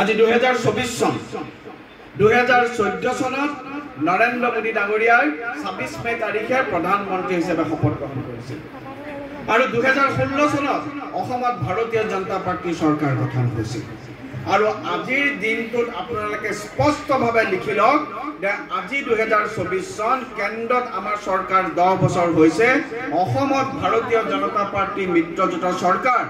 আজি 2024 চন 2014 চনত নৰেন্দ্ৰ মোদী ডাঙৰীয়াই 26 মে তাৰিখে প্ৰধানমন্ত্ৰী হিচাপে শপত গ্ৰহণ কৰিছিল আৰু 2016 চনত অসমত ভাৰতীয় জনতা পাৰ্টি চৰকাৰ গঠন হৈছিল আৰু আজিৰ দিনটোত আপোনালোকে স্পষ্টভাৱে লিখি লওক যে আজি 2024 চন কেন্দ্ৰত আমাৰ চৰকাৰ 10 বছৰ হৈছে অসমত ভাৰতীয় জনতা পাৰ্টি মিত্ৰজোঁটৰ চৰকাৰ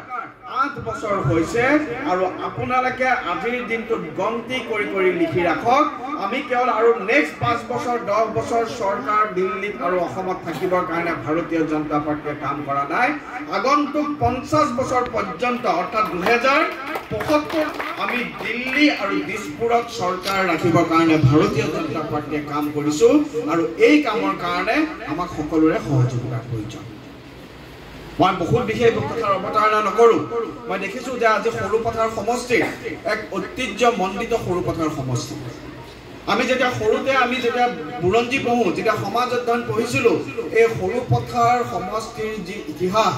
8 বছৰ হৈছে আৰু আপোনালোকে আজিৰ দিনটোত গন্তি কৰি লিখি ৰাখক আমি কেৱল আৰু নেক্সট 5 বছৰ 10 বছৰ চৰকাৰ দিল্লীত আৰু অসমত থাকিবৰ কাৰণে ভাৰতীয় জনতা পাৰ্টিয়ে কাম কৰা নাই আগন্তুক 50 বছৰ পৰ্যন্ত অৰ্থাৎ 2075 আমি দিল্লী আৰু দিছপুৰত চৰকাৰ ৰাখিবৰ কাৰণে ভাৰতীয় জনতা পাৰ্টিয়ে কাম কৰিছো আৰু এই কামৰ কাৰণে আমাক সকলোৰে সহযোগিতাৰ প্ৰয়োজন মই বহুত বিশেষ কথাৰ অৱতাৰণা নকৰো মই দেখিছো যে আজি সৰুপথাৰ সমষ্টি এক ঐতিহ্যমণ্ডিত সৰুপথাৰ সমষ্টি আমি যেতিয়া সৰুতে আমি যেতিয়া বুৰঞ্জী পঢ়ো যেতিয়া সমাজ অধ্যয়ন পঢ়িছিলো এই সৰুপথাৰ সমষ্টিৰ যি ইতিহাস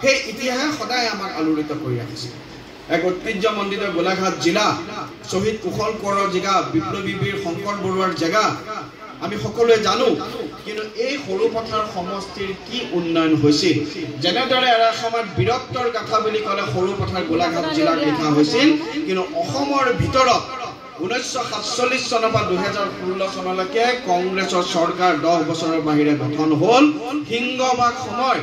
সেই ইতিহাসে সদায় আমাক আলোড়িত কৰি ৰাখিছে এক ঐতিহ্যমণ্ডিত গোলাঘাট জিলা শহীদ কুশল কোঁৱৰৰ জেগা বিপ্লৱী বীৰ শংকৰ বৰুৱাৰ জেগা আমি সকলোৱে জানো কিন্তু এই সৰুপথাৰ সমষ্টিৰ কি উন্নয়ন হৈছিল যেনেদৰে এটা সময়ত বীৰত্বৰ গাথা বুলি ক'লে সৰুপথাৰ গোলাঘাট জিলাক লিখা হৈছিল কিন্তু অসমৰ ভিতৰত 1947 চনৰ পৰা 2016 চনলৈকে কংগ্ৰেছৰ চৰকাৰ 10 বছৰৰ বাহিৰে গঠন হ'ল সিংহভাগ সময়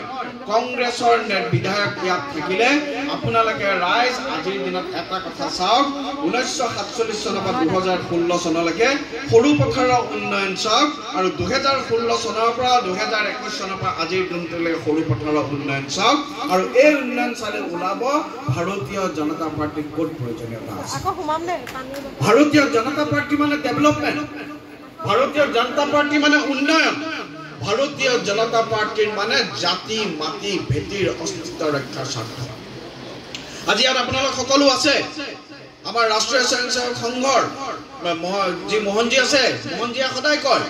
কংগ্ৰেছৰ বিধায়ক ইয়াত থাকিলে আপোনালোকে ৰাইজ আজিৰ দিনত এটা কথা চাওক 1947 চনৰ পৰা 2016 চনলৈকে সৰুপথাৰৰ উন্নয়ন চাওক আৰু 2016 চনৰ পৰা 2021 চনৰ পৰা আজিৰ দিনটোলৈ সৰুপথাৰৰ উন্নয়ন চাওক আৰু এই উন্নয়ন চালে ওলাব ভাৰতীয় জনতা পাৰ্টিৰ ক'ত প্ৰয়োজনীয়তা আছে ভাৰতীয় জনতা পাৰ্টি মানে ডেভেলপমেণ্ট ভাৰতীয় জনতা পাৰ্টি মানে উন্নয়ন ভাৰতীয় জনতা পাৰ্টিৰ মানে জাতি মাটি ভেটিৰ অস্তিত্ব ৰক্ষাৰ স্বাৰ্থ আজি ইয়াত আপোনালোক সকলো আছে আমাৰ ৰাষ্ট্ৰীয় স্বয়ংসেৱক সংঘৰ যি মোহনজী আছে মোহনজীয়ে সদায় কয়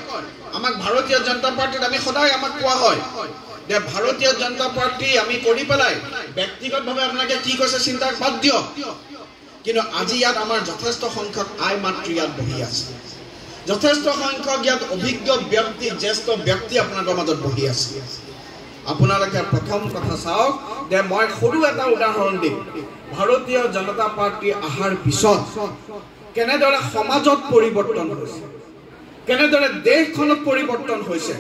আমাক ভাৰতীয় জনতা পাৰ্টিত আমি সদায় আমাক কোৱা হয় যে ভাৰতীয় জনতা পাৰ্টি আমি কৰি পেলাই ব্যক্তিগতভাৱে আপোনালোকে কি কৈছে চিন্তা বাদ দিয়ক কিন্তু আজি ইয়াত আমাৰ যথেষ্ট সংখ্যক আই মাতৃ ইয়াত বহি আছে যথেষ্ট সংখ্যক ইয়াত অভিজ্ঞ ব্যক্তি জ্যেষ্ঠ ব্যক্তি আপোনালোকৰ মাজত বহি আছে আপোনালোকে প্ৰথম কথা চাওক যে মই সৰু এটা উদাহৰণ দিম ভাৰতীয় জনতা পাৰ্টি আহাৰ পিছত কেনেদৰে সমাজত পৰিৱৰ্তন হৈছে কেনেদৰে দেশখনত পৰিৱৰ্তন হৈছে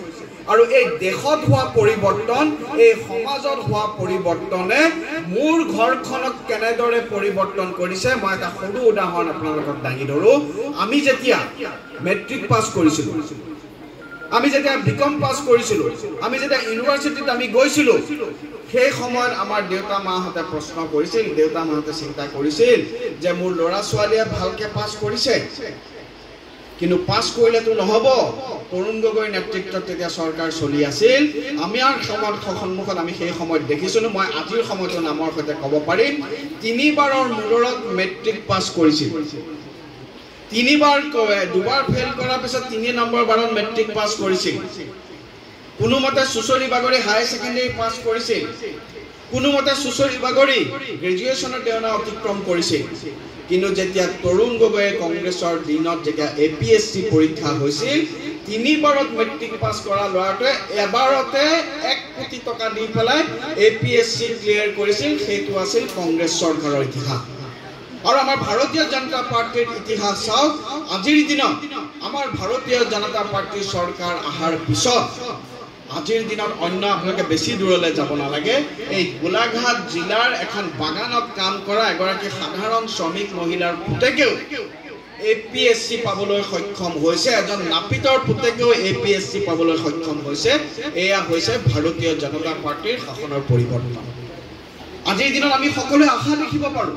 আৰু এই দেশত হোৱা পৰিৱৰ্তন এই সমাজত হোৱা পৰিৱৰ্তনে মোৰ ঘৰখনক কেনেদৰে পৰিৱৰ্তন কৰিছে মই এটা সৰু উদাহৰণ আপোনালোকক দাঙি ধৰো আমি যেতিয়া মেট্ৰিক পাছ কৰিছিলো আমি যেতিয়া বিকম পাছ কৰিছিলো আমি যেতিয়া ইউনিভাৰ্চিটিত আমি গৈছিলো সেই সময়ত আমাৰ দেউতা মাহঁতে প্ৰশ্ন কৰিছিল দেউতা মাহঁতে চিন্তা কৰিছিল যে মোৰ ল'ৰা ছোৱালীয়ে ভালকে পাছ কৰিছে কিন্তু পাছ কৰিলেতো নহব তৰুণ গগৈৰ নেতৃত্বত তেতিয়া চৰকাৰ চলি আছিল আমি আৰু সন্মুখত আমি সেই সময়ত দেখিছিলো মই আজিৰ সময়তো নামৰ সৈতে ক'ব পাৰিম 3 বাৰৰ মূৰত মেট্ৰিক পাছ কৰিছিল 3 বাৰ দুবাৰ ফেল কৰাৰ পিছত 3 নম্বৰ বাৰত মেট্ৰিক পাছ কৰিছিল কোনোমতে সুচৰি বাগৰি হাই সেকেন্ডাৰী পাছ কৰিছিল কোনোমতে সুচৰি বাগৰি গ্ৰেজুৱেচনৰ দেওনা অতিক্ৰম কৰিছিল কিন্তু যেতিয়া তৰুণ গগৈয়ে কংগ্ৰেছৰ দিনত যেতিয়া APSC পৰীক্ষা হৈছিল 3 বাৰত মেট্ৰিক পাছ কৰা ল'ৰাটোৱে এবাৰতে 1 কোটি টকা দি পেলাই APSC ক্লিয়াৰ কৰিছিল সেইটো আছিল কংগ্ৰেছ চৰকাৰৰ ইতিহাস আৰু আমাৰ ভাৰতীয় জনতা পাৰ্টিৰ ইতিহাস চাওক আজিৰ দিনত আমাৰ ভাৰতীয় জনতা পাৰ্টিৰ চৰকাৰ আহাৰ পিছত আজিৰ দিনত অন্য আপোনালোকে বেছি দূৰলৈ যাব নালাগে এই গোলাঘাট জিলাৰ এখন বাগানত কাম কৰা এগৰাকী সাধাৰণ শ্ৰমিক মহিলাৰ পুতেকেও APSC পাবলৈ সক্ষম হৈছে এজন নাপিতৰ পুতেকেও APSC পাবলৈ সক্ষম হৈছে এয়া হৈছে ভাৰতীয় জনতা পাৰ্টিৰ শাসনৰ পৰিৱৰ্তন আজিৰ দিনত আমি সকলোৱে আশা দেখিব পাৰো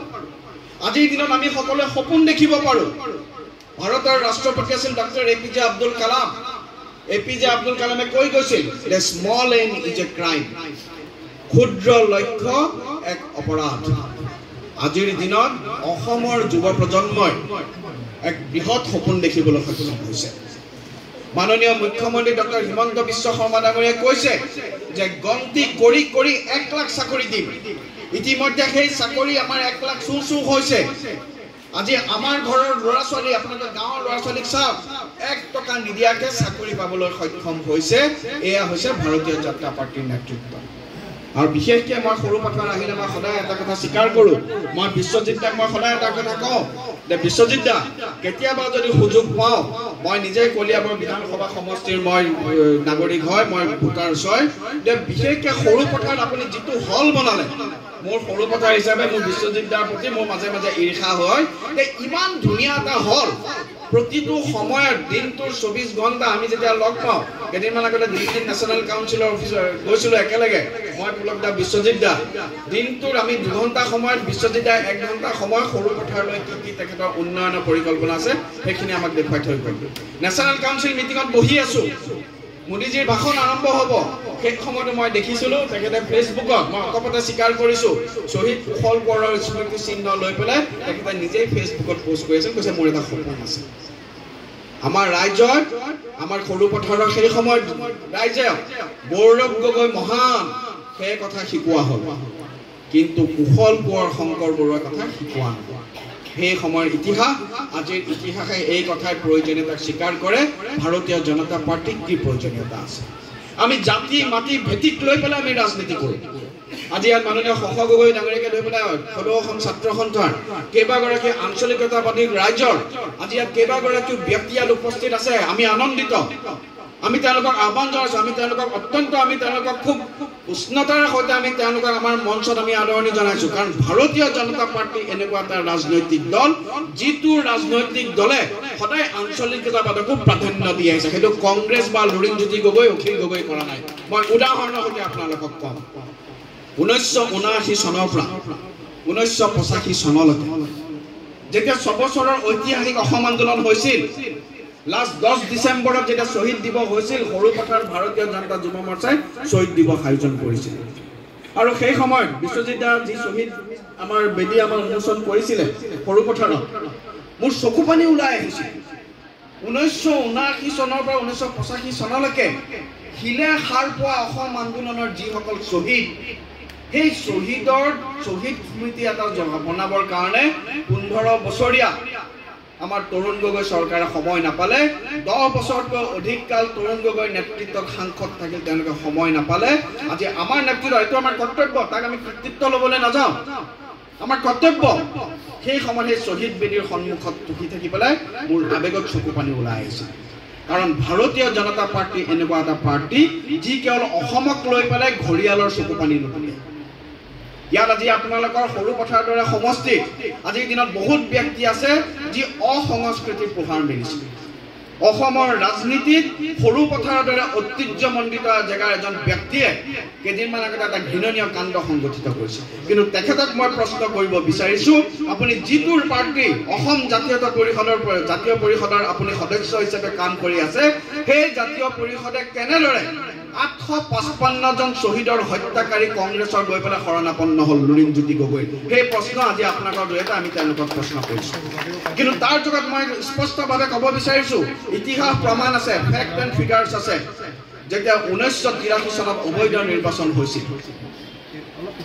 আজিৰ দিনত আমি সকলোৱে সপোন দেখিব পাৰো ভাৰতৰ ৰাষ্ট্ৰপতি আছিল doctor APJ Abdul Kalam APJ Abdul কালামে কৈ গৈছিল যে small aim is a crime ক্ষুদ্ৰ লক্ষ্য এক অপৰাধ আজিৰ দিনত অসমৰ যুৱ প্ৰজন্মই এক বৃহৎ সপোন দেখিবলৈ সক্ষম হৈছে মাননীয় মুখ্যমন্ত্ৰী ডক্টৰ হিমন্ত বিশ্ব শৰ্মা ডাঙৰীয়াই কৈছে যে গন্তি কৰি কৰি 1 লাখ চাকৰি দিম ইতিমধ্যে সেই চাকৰি আমাৰ 1 লাখ চু হৈছে আজি আমাৰ ঘৰৰ ল'ৰা ছোৱালী আপোনালোকৰ গাঁৱৰ ল'ৰা ছোৱালীক চাওক 1 টকা নিদিয়াকে চাকৰি পাবলৈ সক্ষম হৈছে এয়া হৈছে ভাৰতীয় জনতা পাৰ্টিৰ নেতৃত্ব আৰু বিশেষকৈ মই সৰু পথাৰ আহিলে মই সদায় এটা কথা স্বীকাৰ কৰোঁ মই বিশ্বজিৎ দাক মই সদায় এটা কথা কওঁ যে বিশ্বজিৎ দা কেতিয়াবা যদি সুযোগ পাওঁ মই নিজে কলিয়াবৰ বিধানসভা সমষ্টিৰ মই নাগৰিক হয় মই ভোটাৰ হয় যে বিশেষকৈ সৰু পথাৰত আপুনি যিটো হল বনালে মোৰ সৰু পথাৰ হিচাপে মোৰ বিশ্বজিৎ দাৰ প্ৰতি মোৰ মাজে মাজে ঈৰ্ষা হয় যে ইমান ধুনীয়া এটা হল প্ৰতিটো সময়ত দিনটোৰ 24 ঘণ্টা আমি যেতিয়া লগ পাওঁ কেইদিনমান আগতে দিল্লী নেশ্যনেল কাউন্সিলৰ অফিচৰ গৈছিলোঁ একেলগে মই পুলক দা বিশ্বজিৎ দা দিনটোৰ আমি 2 ঘণ্টা সময়ত বিশ্বজিৎ দা 1 ঘণ্টা সময় সৰু পথাৰলৈ কি তেখেতৰ উন্নয়নৰ পৰিকল্পনা আছে সেইখিনি আমাক দেখুৱাই থৈ গ'ল নেশ্যনেল কাউন্সিল মিটিঙত বহি আছোঁ মোদীজীৰ ভাষণ আৰম্ভ হ'ব সেই সময়তে মই দেখিছিলোঁ তেখেতে ফেচবুকত মই অকপতে স্বীকাৰ কৰিছোঁ শ্বহীদ কুশল কোঁৱৰৰ স্মৃতি চিহ্ন লৈ পেলাই তেখেতে নিজেই ফেচবুকত পোষ্ট কৰি আছিল কৈছে মোৰ এটা সপোন আছে আমাৰ ৰাজ্যত আমাৰ সৰু পথাৰৰ সেই সময়ত ৰাইজে গৌৰৱ গগৈ মহান সেই কথা শিকোৱা হ'ল কিন্তু কুশল কোঁৱৰ শংকৰ বৰুৱাৰ কথা শিকোৱা নহ'ল সেই সময়ৰ ইতিহাস আজিৰ ইতিহাসে এই কথাৰ প্ৰয়োজনীয়তাক স্বীকাৰ কৰে ভাৰতীয় জনতা পাৰ্টিৰ কি প্ৰয়োজনীয়তা আছে আমি জাতি মাটি ভেটিক লৈ পেলাই আমি ৰাজনীতি কৰোঁ আজি ইয়াত মাননীয় শশ গগৈ ডাঙৰীয়াকে লৈ পেলাই সদৌ ছাত্ৰ সন্থাৰ কেইবাগৰাকী আঞ্চলিকতাবাদী ৰাইজৰ আজি ইয়াত কেইবাগৰাকী ব্যক্তি ইয়াত উপস্থিত আছে আমি আনন্দিত আমি তেওঁলোকক আহ্বান জনাইছোঁ আমি তেওঁলোকক অত্যন্ত আমি তেওঁলোকক খুব উষ্ণতাৰ সৈতে আমি তেওঁলোকক আমাৰ মঞ্চত আমি আদৰণি জনাইছোঁ কাৰণ ভাৰতীয় জনতা পাৰ্টি এনেকুৱা এটা ৰাজনৈতিক দল যিটো ৰাজনৈতিক দলে সদায় আঞ্চলিকতাবাদকো প্ৰাধান্য দি আহিছে সেইটো কংগ্ৰেছ বা লুৰিণজ্যোতি গগৈ অখিল গগৈ কৰা নাই মই উদাহৰণৰ সৈতে আপোনালোকক কম 1979 চনৰ পৰা 1985 চনলৈকে যেতিয়া 6 বছৰৰ ঐতিহাসিক অসম আন্দোলন হৈছিল লাষ্ট 10 ডিসেম্বৰত যেটা শহীদ দিবস হৈছিল সৰু পথাৰ ভাৰতীয় জনতা যুৱ মৰ্চাই শহীদ দিবস আয়োজন কৰিছিল আৰু সেই সময়ত বিশ্বজিৎ দা যি শহীদ আমাৰ বেদী আমাৰ উন্মোচন কৰিছিল সৰু পথাৰত মোৰ চকু পানী ওলাই আহিছিল 1979 চনৰ পৰা 1985 চনলৈকে হিলে হাৰ পোৱা অসম আন্দোলনৰ যিসকল শহীদ সেই শহীদৰ শহীদ স্মৃতি এটা বনাবৰ কাৰণে 15 বছৰীয়া আমাৰ তৰুণ গগৈ চৰকাৰে সময় নাপালে 10 বছৰতকৈ অধিক কাল তৰুণ গগৈ নেতৃত্বত সাংসদ থাকিল তেওঁলোকে সময় নাপালে আজি আমাৰ নেতৃত্ব এইটো আমাৰ কৰ্তব্য তাক আমি কৃতিত্ব ল'বলৈ নাযাওঁ আমাৰ কৰ্তব্য সেই সময়ত সেই শহীদ বেদীৰ সন্মুখত থিয় থাকি পেলাই মোৰ আবেগত চকু পানী ওলাই আহিছে কাৰণ ভাৰতীয় জনতা পাৰ্টি এনেকুৱা এটা পাৰ্টি যি কেৱল অসমক লৈ পেলাই ঘৰিয়ালৰ চকু পানী নুপুৰে ইয়াত আজি আপোনালোকৰ সৰু পথাৰৰ দৰে সমষ্টি আজিৰ দিনত বহুত ব্যক্তি আছে যি অসংস্কৃতিৰ প্ৰভাৱ মেলিছে অসমৰ ৰাজনীতিত সৰু পথাৰৰ দৰে ঐতিহ্যমণ্ডিত জেগাৰ এজন ব্যক্তিয়ে কেইদিনমান আগতে এটা ঘৃণনীয় কাণ্ড সংগঠিত কৰিছে কিন্তু তেখেতক মই প্ৰশ্ন কৰিব বিচাৰিছোঁ আপুনি যিটোৰ পাৰ্টি অসম জাতীয় পৰিষদৰ আপুনি সদস্য হিচাপে কাম কৰি আছে সেই জাতীয় পৰিষদে কেনেদৰে 855 জন শহীদৰ হত্যাকাৰী কংগ্ৰেছৰ গৈ পেলাই শৰণাপন্ন হ'ল লুৰিণজ্যোতি গগৈ সেই প্ৰশ্ন আজি আপোনালোকৰ জৰিয়তে আমি তেওঁলোকক প্ৰশ্ন কৰিছোঁ কিন্তু তাৰ যোগত মই স্পষ্টভাৱে ক'ব বিচাৰিছোঁ ইতিহাস প্ৰমাণ আছে ফেক্ট এণ্ড ফিগাৰ্ছ আছে যেতিয়া 1983 চনত অবৈধ নিৰ্বাচন হৈছিল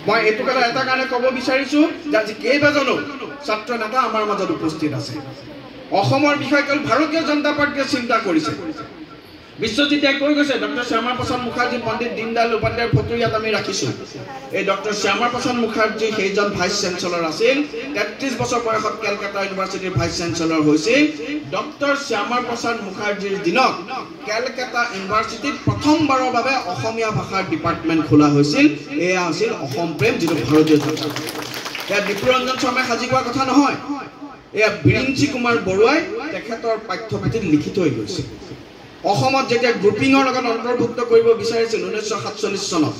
মই এইটো কথা এটা কাৰণে ক'ব বিচাৰিছোঁ যে আজি কেইবাজনো ছাত্ৰ নেতা আমাৰ মাজত উপস্থিত আছে অসমৰ বিষয়ে কেৱল ভাৰতীয় জনতা পাৰ্টিয়ে চিন্তা কৰিছে বিশ্বজিৎ দাই কৈ গৈছে ডক্টৰ শ্যামা প্ৰসাদ মুখাৰ্জী পণ্ডিত দীনদয়াল উপাধ্যায়ৰ ফটো ইয়াত আমি ৰাখিছোঁ এই ডক্টৰ শ্যামা প্ৰসাদ মুখাৰ্জী সেইজন ভাইচ চেঞ্চেলৰ আছিল 33 বছৰ বয়সত কেলকাতা ইউনিভাৰ্চিটিৰ ভাইচ চেঞ্চেলৰ হৈছিল ডক্টৰ শ্যামা প্ৰসাদ মুখাৰ্জীৰ দিনত কেলকাতা ইউনিভাৰ্চিটিত প্ৰথমবাৰৰ বাবে অসমীয়া ভাষাৰ ডিপাৰ্টমেণ্ট খোলা হৈছিল এয়া আছিল অসম প্ৰেম যিটো ভাৰতীয় জনতা এয়া বিপুৰঞ্জন শৰ্মাই সাজি কোৱা কথা নহয় এয়া বিৰিঞ্চি কুমাৰ বৰুৱাই তেখেতৰ পাঠ্যপুথিত লিখি থৈ গৈছে অসমত যেতিয়া গ্ৰুপিঙৰ লগত অন্তৰ্ভুক্ত কৰিব বিচাৰিছিল 1947 চনত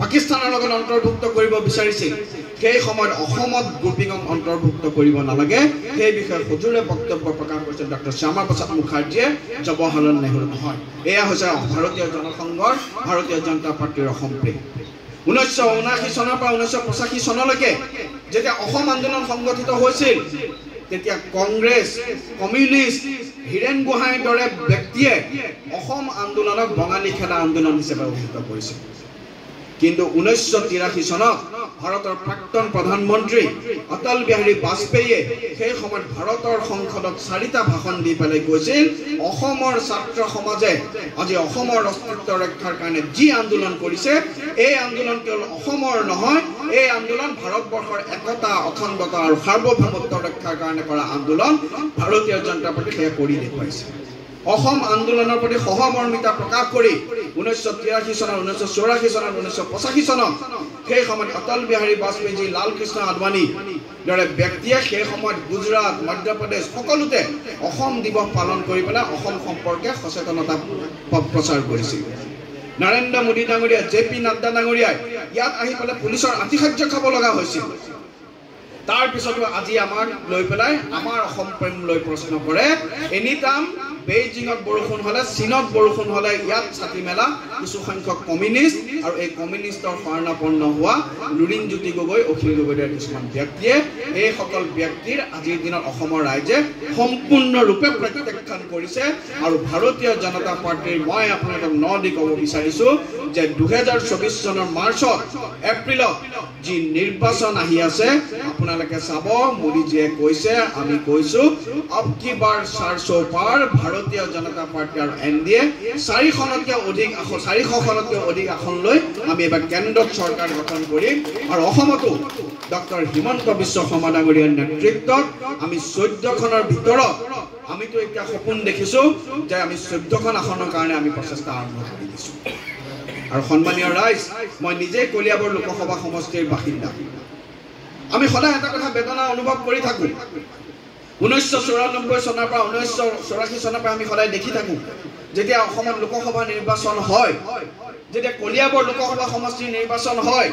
পাকিস্তানৰ লগত অন্তৰ্ভুক্ত কৰিব বিচাৰিছিল সেই সময়ত অসমত গ্ৰুপিঙক অন্তৰ্ভুক্ত কৰিব নালাগে সেই বিষয়ে সজোৰে বক্তব্য প্ৰকাশ কৰিছিল ডক্টৰ শ্যামা প্ৰসাদ মুখাৰ্জীয়ে জৱাহৰলাল নেহৰু নহয় এয়া হৈছে ভাৰতীয় জনসংঘৰ ভাৰতীয় জনতা পাৰ্টিৰ অসম প্ৰেম 1979 চনৰ পৰা 1985 চনলৈকে যেতিয়া অসম আন্দোলন সংগঠিত হৈছিল তেতিয়া কংগ্ৰেছ কমিউনিষ্ট হীৰেণ গোহাঁইৰ দৰে ব্যক্তিয়ে অসম আন্দোলনক বঙালী খেদা আন্দোলন হিচাপে অভিহিত কৰিছিল কিন্তু 1983 চনত ভাৰতৰ প্ৰাক্তন প্ৰধানমন্ত্ৰী অটল বিহাৰী বাজপেয়ীয়ে সেই সময়ত ভাৰতৰ সংসদত 4টা ভাষণ দি পেলাই কৈছিল অসমৰ ছাত্ৰ সমাজে আজি অসমৰ অস্তিত্ব ৰক্ষাৰ কাৰণে যি আন্দোলন কৰিছে এই আন্দোলন কেৱল অসমৰ নহয় এই আন্দোলন ভাৰতবৰ্ষৰ একতা অখণ্ডতা আৰু সাৰ্বভৌমত্ব ৰক্ষাৰ কাৰণে কৰা আন্দোলন ভাৰতীয় জনতা পাৰ্টিয়ে কৰি দেখুৱাইছে অসম আন্দোলনৰ প্ৰতি সহমৰ্মিতা প্ৰকাশ কৰি 1983 চনত 1984 চনত 1985 চনত সেই সময়ত অটল বিহাৰী বাজপেয়ী লালকৃষ্ণ আদৱানী দৰে ব্যক্তিয়ে সেই সময়ত গুজৰাট মধ্যপ্ৰদেশ সকলোতে অসম দিৱস পালন কৰি পেলাই অসম সম্পৰ্কে সচেতনতা প্ৰচাৰ কৰিছিল নৰেন্দ্ৰ মোদী ডাঙৰীয়া জেপি নাড্ডা ডাঙৰীয়াই ইয়াত আহি পেলাই পুলিচৰ আতিশয্য খাব লগা হৈছিল তাৰ পিছতো আজি আমাক লৈ পেলাই আমাৰ অসম প্ৰেম লৈ প্ৰশ্ন কৰে এনিটাইম বেইজিঙত বৰষুণ হলে চীনত বৰষুণ হলে ইয়াত ছাতি মেলা কিছু সংখ্যক কমিউনিষ্ট আৰু এই কমিউনিষ্টৰ শৰণাপন্ন হোৱা লুৰিণজ্যোতি গগৈ অখিল গগৈৰ কিছুমান ব্যক্তিয়ে এই সকল ব্যক্তিৰ আজিৰ দিনত অসমৰ ৰাইজে সম্পূৰ্ণৰূপে প্ৰত্যাখ্যান কৰিছে আৰু ভাৰতীয় জনতা পাৰ্টিৰ মই আপোনালোকক নদি ক'ব বিচাৰিছো যে 2024 চনৰ মাৰ্চত এপ্ৰিলত যি নিৰ্বাচন আহি আছে আপোনালোকে চাব মোদীজীয়ে কৈছে আমি কৈছো আব কি বাৰ 400 পাৰ ভাৰতীয় জনতা পাৰ্টি আৰু এনডিএ 400খনতকৈ অধিক আসন লৈ আমি এবাৰ কেন্দ্ৰত চৰকাৰ গঠন কৰিম আৰু অসমতো ডক্টৰ হিমন্ত বিশ্ব শৰ্মা ডাঙৰীয়াৰ নেতৃত্বত আমি 14খনৰ ভিতৰত আমিতো এতিয়া সপোন দেখিছো যে আমি 14খন আসনৰ কাৰণে আমি প্ৰচেষ্টা আৰম্ভ কৰি দিছো আৰু সন্মানীয় ৰাইজ মই নিজে কলিয়াবৰ লোকসভা সমষ্টিৰ বাসিন্দা আমি সদায় এটা কথা বেদনা অনুভৱ কৰি থাকো 1994 চনৰ পৰা 1984 চনৰ পৰা আমি সদায় দেখি থাকো যেতিয়া অসমত লোকসভা নিৰ্বাচন হয় যেতিয়া কলিয়াবৰ লোকসভা সমষ্টিৰ নিৰ্বাচন হয়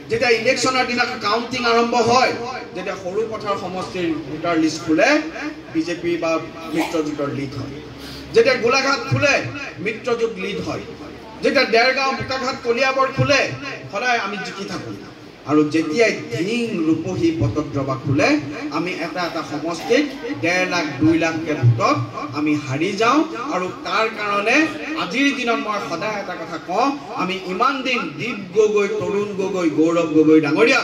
যেতিয়া ইলেকশ্যনৰ দিনা কাউন্টিং আৰম্ভ হয় যেতিয়া সৰুপথাৰ সমষ্টিৰ ভোটাৰ লিষ্ট খোলে বিজেপি বা মিত্ৰজোঁটৰ লিড হয় যেতিয়া গোলাঘাট খোলে মিত্ৰজোঁট লিড হয় যেতিয়া দেৰগাঁও বোকাঘাট কলিয়াবৰ খোলে সদায় আমি জিকি থাকো আৰু যেতিয়াই ধিং ৰূপহী বটদ্ৰৱা খোলে আমি এটা সমষ্টিত 1.5 লাখ 2 লাখকে ভোটত আমি হাৰি যাওঁ আৰু তাৰ কাৰণে আজিৰ দিনত মই সদায় এটা কথা কওঁ আমি ইমান দিন দীপ গগৈ তৰুণ গগৈ গৌৰৱ গগৈ ডাঙৰীয়া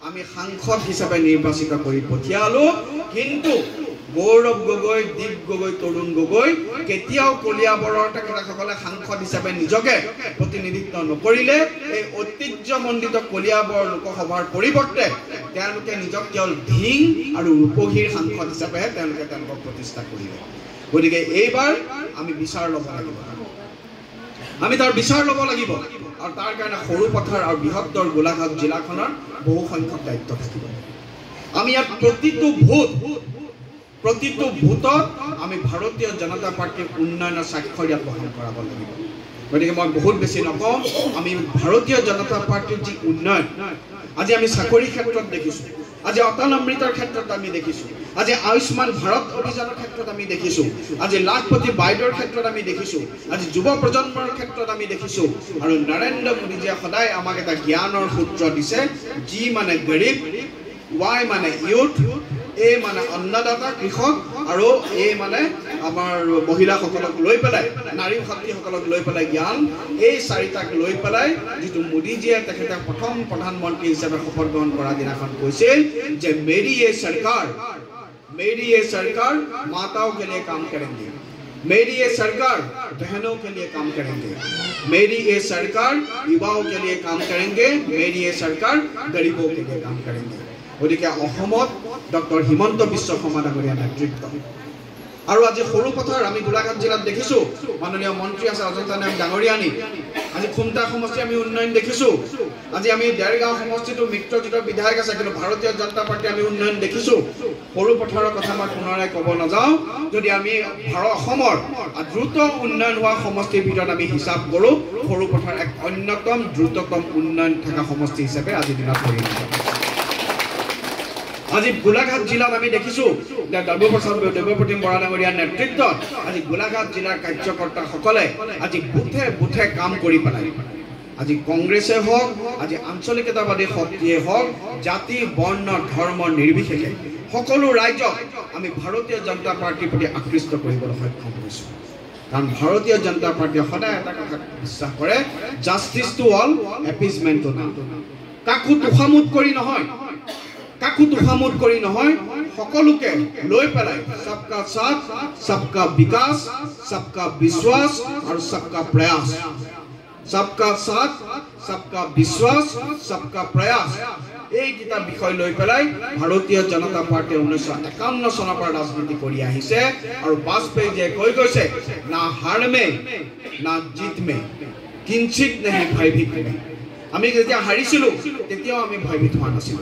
আমি সাংসদ হিচাপে নিৰ্বাচিত কৰি পঠিয়ালো কিন্তু গৌৰৱ গগৈ দীপ গগৈ তৰুণ গগৈ কেতিয়াও কলিয়াবৰৰ তেখেতসকলে সাংসদ হিচাপে নিজকে প্ৰতিনিধিত্ব নকৰিলে এই ঐতিহ্যমণ্ডিত কলিয়াবৰ লোকসভাৰ পৰিৱৰ্তে তেওঁলোকে নিজক কেৱল ধিং আৰু ৰূপহীৰ সাংসদ হিচাপেহে তেওঁলোকক প্ৰতিষ্ঠা কৰিলে গতিকে এইবাৰ আমি বিচাৰ ল'ব লাগিব আমি তাৰ বিচাৰ ল'ব লাগিব আৰু তাৰ কাৰণে সৰুপথাৰ আৰু বৃহত্তৰ গোলাঘাট জিলাখনৰ বহু সংখ্যক দায়িত্ব থাকিব আমি ইয়াত প্ৰতিটো ভোটত আমি ভাৰতীয় জনতা পাৰ্টিৰ উন্নয়নৰ স্বাক্ষৰ ইয়াত বহন কৰাব লাগিব গতিকে মই বহুত বেছি নকওঁ আমি ভাৰতীয় জনতা পাৰ্টিৰ যি উন্নয়ন আজি আমি চাকৰি ক্ষেত্ৰত দেখিছো আজি অটল অমৃতৰ ক্ষেত্ৰত আমি দেখিছো আজি আয়ুষ্মান ভাৰত অভিযানৰ ক্ষেত্ৰত আমি দেখিছো আজি লাখপতি বাইদেউৰ ক্ষেত্ৰত আমি দেখিছো আজি যুৱ প্ৰজন্মৰ ক্ষেত্ৰত আমি দেখিছো আৰু নৰেন্দ্ৰ মোদীজীয়ে সদায় আমাক এটা জ্ঞানৰ সূত্ৰ দিছে জি মানে গৰীব ৱাই মানে ইউথ এ মানে অন্নদাতা কৃষক আৰু এ মানে আমাৰ মহিলাসকলক লৈ পেলাই নাৰী শক্তিসকলক লৈ পেলাই জ্ঞান এই চাৰিটাক লৈ পেলাই যিটো মোদীজীয়ে তেখেতে প্ৰথম প্ৰধানমন্ত্ৰী হিচাপে শপত গ্ৰহণ কৰা দিনাখন কৈছিল যে মেৰী ये सरकार माताओं के लिए काम करेंगे मेरी ये सरकार बहनों के लिए काम करेंगे मेरी ये सरकार युवाओं के लिए काम करेंगे मेरी ये सरकार गरीबों के लिए काम करेंगे গতিকে অসমত ডক্টৰ হিমন্ত বিশ্ব শৰ্মা ডাঙৰীয়াৰ নেতৃত্ব আৰু আজি সৰুপথাৰ আমি গোলাঘাট জিলাত দেখিছো মাননীয় মন্ত্ৰী আছে অজন্তা নাম ডাঙৰীয়ানী আজি খুমটা সমষ্টি আমি উন্নয়ন দেখিছো আজি আমি দেৰগাঁও সমষ্টিটো মিত্ৰজোঁটৰ বিধায়ক আছে কিন্তু ভাৰতীয় জনতা পাৰ্টি আমি উন্নয়ন দেখিছো সৰুপথাৰৰ কথা মই পুনৰাই ক'ব নাযাওঁ যদি আমি অসমৰ দ্ৰুত উন্নয়ন হোৱা সমষ্টিৰ ভিতৰত আমি হিচাপ কৰোঁ সৰুপথাৰ এক অন্যতম দ্ৰুততম উন্নয়ন থকা সমষ্টি হিচাপে আজি দিনত পৰিণত আজি গোলাঘাট জিলাত আমি দেখিছো দেৱপ্ৰতিম বৰা ডাঙৰীয়াৰ নেতৃত্বত আজি গোলাঘাট জিলাৰ কাৰ্যকৰ্তাসকলে আজি বুথে কাম কৰি পেলাই আজি কংগ্ৰেছে হওক আজি আঞ্চলিকতাবাদী শক্তিয়ে হওক জাতি বৰ্ণ ধৰ্ম নিৰ্বিশেষে সকলো ৰাইজক আমি ভাৰতীয় জনতা পাৰ্টিৰ প্ৰতি আকৃষ্ট কৰিবলৈ সক্ষম হৈছো কাৰণ ভাৰতীয় জনতা পাৰ্টিয়ে সদায় এটা কথা বিশ্বাস কৰে, জাষ্টিস টু অল, এপিজমেন্ট টু নান। কাকো তোষামোদ কৰি নহয়, সকলোকে লৈ পেলাই সবকা সাথ, সবকা বিকাশ, সবকা বিশ্বাস আৰু সবকা প্ৰয়াস। সবকা সাথ, সবকা বিশ্বাস, সবকা প্ৰয়াস, এই কিটা বিষয় লৈ পেলাই ভাৰতীয় জনতা পাৰ্টিয়ে 1951 চনৰ পৰা ৰাজনীতি কৰি আহিছে। আৰু বাজপেয়ীয়ে কৈ গৈছে, না হাৰ মে না জিত মে কিঞ্চিত নেহি ভয়ভীত মে। আমি যেতিয়া হাৰিছিলো তেতিয়াও আমি ভয়ভীত হোৱা নাছিলো।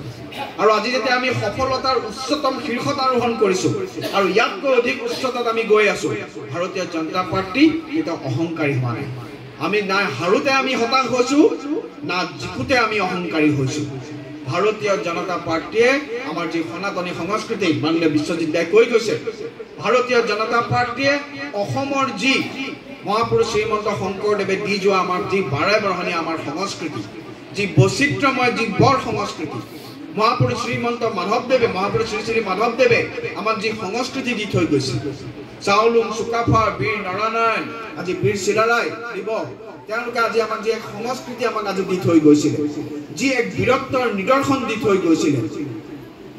আৰু আজি যেতিয়া আমি সফলতাৰ উচ্চতম শীৰ্ষত আৰোহণ কৰিছো আৰু ইয়াতকৈ অধিক উচ্চতাত আমি গৈ আছো, ভাৰতীয় জনতা পাৰ্টি এটা অহংকাৰী হোৱা নাই। আমি নাই হাৰোতে আমি হতাশ হৈছো, না জিকুতে আমি অহংকাৰী হৈছো। ভাৰতীয় জনতা পাৰ্টিয়ে আমাৰ যি সনাতনী সংস্কৃতি, মাননীয় বিশ্বজিৎ দাই কৈ গৈছে, ভাৰতীয় জনতা পাৰ্টিয়ে অসমৰ যি মহাপুৰুষ শ্ৰীমন্ত শংকৰদেৱে দি যোৱা আমাৰ যি বাৰে বৰহণীয়া আমাৰ সংস্কৃতি, যি বৈচিত্ৰ্যময় যি বৰ সংস্কৃতি, মহাপুৰুষ শ্ৰীমন্ত মাধৱদেৱে, মহাপুৰুষ শ্ৰী শ্ৰী মাধৱদেৱে আমাক যি সংস্কৃতি দি থৈ গৈছে, চাউলুং চুকাফা, বীৰ নৰনাৰায়ণ, আজি বীৰ চিলাৰায় দিৱস, তেওঁলোকে আজি আমাক যি এক সংস্কৃতি আমাক আজি দি থৈ গৈছিলে, যি এক বীৰত্বৰ নিদৰ্শন দি থৈ গৈছিলে।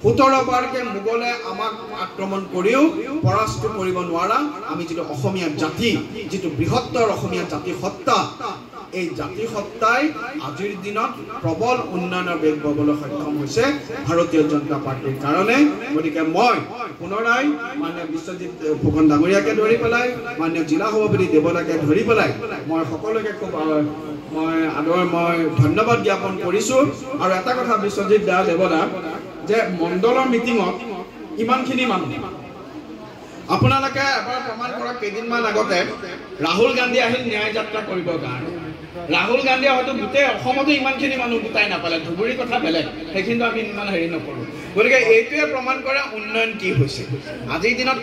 17 বাৰকে মোগলে আমাক আক্ৰমণ কৰিও পৰাস্ত কৰিব নোৱাৰা আমি যিটো অসমীয়া জাতি, যিটো বৃহত্তৰ অসমীয়া জাতি সত্তা, এই জাতি সত্তাই আজিৰ দিনত প্ৰবল উন্নয়নৰ বেগ ববলৈ সক্ষম হৈছে ভাৰতীয় জনতা পাৰ্টিৰ কাৰণে। গতিকে মই পুনৰাই মাননীয় বিশ্বজিৎ ফুকন ডাঙৰীয়াকে ধৰি পেলাই, মাননীয় জিলা সভাপতি দেৱদাকে ধৰি পেলাই মই সকলোকে খুব মই ধন্যবাদ জ্ঞাপন কৰিছো। আৰু এটা কথা বিশ্বজিৎ দা, দেৱদা, যে মণ্ডলৰ মিটিঙত ইমানখিনি মানুহ, আপোনালোকে এবাৰ প্ৰমাণ কৰা, কেইদিনমান আগতে ৰাহুল গান্ধী আহিল ন্যায় যাত্ৰা কৰিবৰ কাৰণে। ৰাহুল গান্ধীয়ে হয়তো গোটেই অসমতো ইমানখিনি মানুহ গোটাই নাপালে, ধুবুৰীৰ কথা বেলেগ, সেইখিনিতো আমি ইমান হেৰি নকৰোঁ। গতিকে এইটোৱে প্ৰমাণ কৰে উন্নয়ন কি হৈছে। আজিৰ দিনত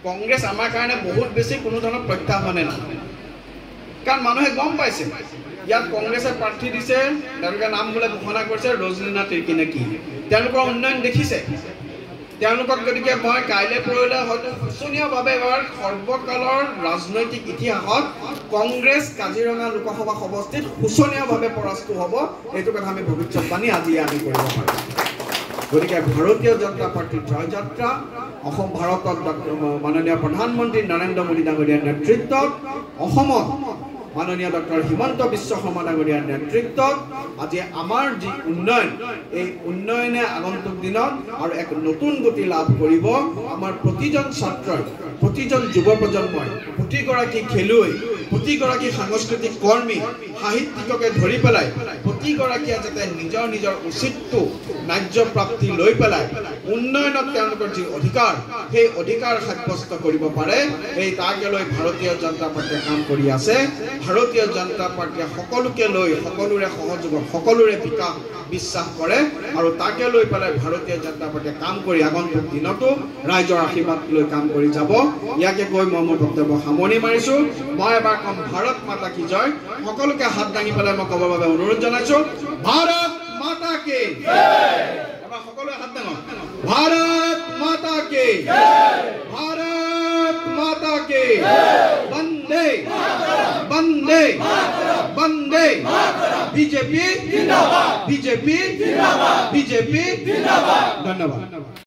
কংগ্ৰেছ আমাৰ কাৰণে বহুত বেছি কোনো ধৰণৰ প্ৰত্যাহ্বানে নহয়, কাৰণ মানুহে গম পাইছে ইয়াত কংগ্ৰেছে প্ৰাৰ্থী দিছে, তেওঁলোকে নাম বোলে ঘোষণা কৰিছে ৰজনীনা তিৰ্কী নে কি, তেওঁলোকৰ উন্নয়ন দেখিছে তেওঁলোকক। গতিকে মই কাইলৈ পৰহিলৈ হয়তো শোচনীয়ভাৱে এবাৰ সৰ্বকালৰ ৰাজনৈতিক ইতিহাসত কংগ্ৰেছ কাজিৰঙা লোকসভা সমষ্টিত শোচনীয়ভাৱে পৰাস্ত হ'ব, এইটো কথা আমি ভৱিষ্যতবাণী আজি আমি কৰিব পাৰোঁ। গতিকে ভাৰতীয় জনতা পাৰ্টিৰ জয়যাত্ৰা, অসম ভাৰতত মাননীয় প্ৰধানমন্ত্ৰী নৰেন্দ্ৰ মোদী ডাঙৰীয়াৰ নেতৃত্বত, অসমত মাননীয় ডক্টৰ হিমন্ত বিশ্ব শৰ্মা ডাঙৰীয়াৰ নেতৃত্বত আজি আমাৰ যি উন্নয়ন, এই উন্নয়নে আগন্তুক দিনত আৰু এক নতুন গতি লাভ কৰিব। আমাৰ প্ৰতিজন ছাত্ৰই, প্ৰতিজন যুৱ প্ৰজন্মই, প্ৰতিগৰাকী খেলুৱৈ, প্ৰতিগৰাকী সাংস্কৃতিক কৰ্মী, সাহিত্যিককে ধৰি পেলাই প্ৰতিগৰাকীয়ে যাতে নিজৰ নিজৰ উচিতটো ন্যায্য প্ৰাপ্তি লৈ পেলাই উন্নয়নত তেওঁলোকৰ যি অধিকাৰ, সেই অধিকাৰ সাব্যস্ত কৰিব পাৰে, এই তাকে লৈ ভাৰতীয় জনতা পাৰ্টিয়ে কাম কৰি আছে। ভাৰতীয় জনতা পাৰ্টিয়ে সকলোকে লৈ সকলোৰে সহযোগত সকলোৰে বিকাশ বিশ্বাস কৰে আৰু তাকে লৈ পেলাই ভাৰতীয় জনতা পাৰ্টিয়ে কাম কৰি আগন্তুক দিনতো ৰাইজৰ আশীৰ্বাদ লৈ কাম কৰি যাব। ইয়াকে কৈ মই মোৰ বক্তব্য সামৰণি মাৰিছো। মই এবাৰ কম ভাৰত মাতা কি জয়। সকলোকে হাত দাঙি পেলাই মই ক'বৰ বাবে অনুৰোধ জনাইছো, ভাৰত মাতা কি জয়। এবাৰ সকলোৱে হাত দাঙক, ভাৰত মাতা কি জয়, ভাৰত মাতা কি জয়, বন্দে বন্দে বন্দে, বিজেপি জিন্দাবাদ, বিজেপি জিন্দাবাদ, বিজেপি জিন্দাবাদ। ধন্যবাদ।